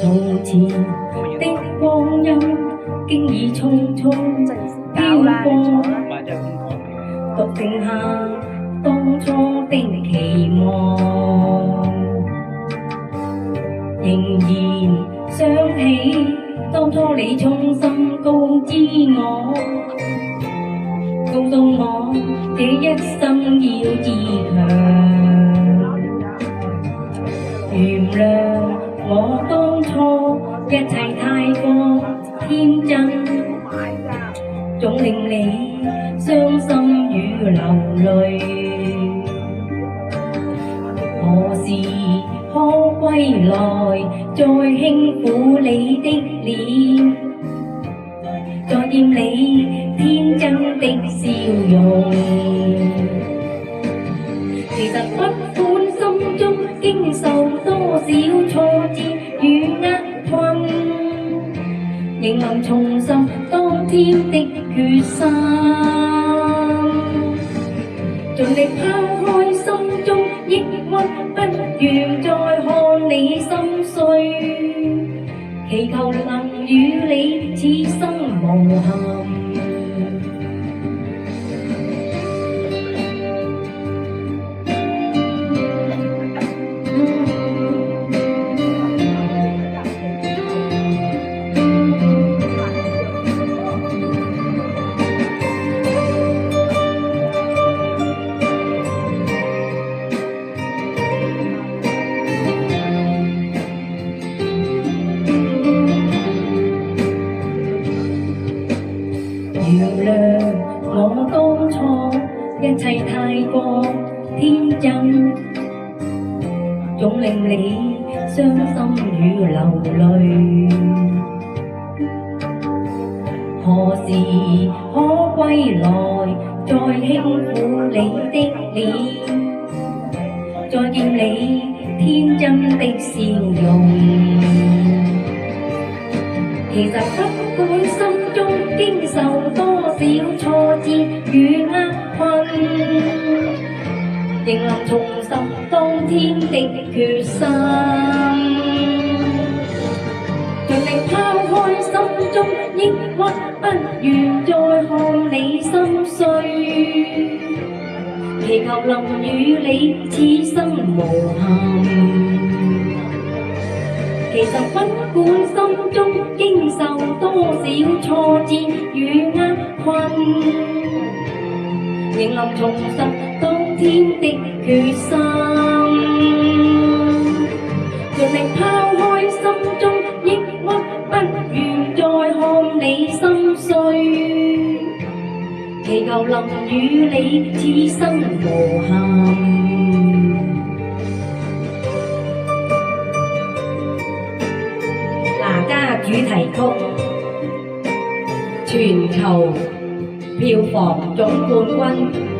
從前的光陰經已匆匆飄過，獨剩下當初的期望，仍然想起當初你衷心告知我，告訴我這一生要自強，原諒我當初一切太過天真，總令你傷心與流淚。何時可歸來，再輕撫你的臉，再掂你天真的笑容。其實不管心中經受多少挫折與厄困，仍能重拾當天的決心，盡力拋開心中抑鬱，不願再看你心碎，祈求能與你此生無憾。原諒我當初一切太過天真，總令你傷心與流淚。何時可歸來，再輕撫你的臉，再見你天真的笑容。其實不管心中經受多少挫折與厄困，仍能重拾當天的決心，盡力拋開心中抑鬱，不願再看你心碎，祈求能與你此生無憾。其實不管心中經受多少挫折與厄困，仍能重拾當天的決心，盡力拋開心中抑鬱，不願再看你心碎，祈求能與你此生無憾。哪吒主題曲全球票房總冠軍。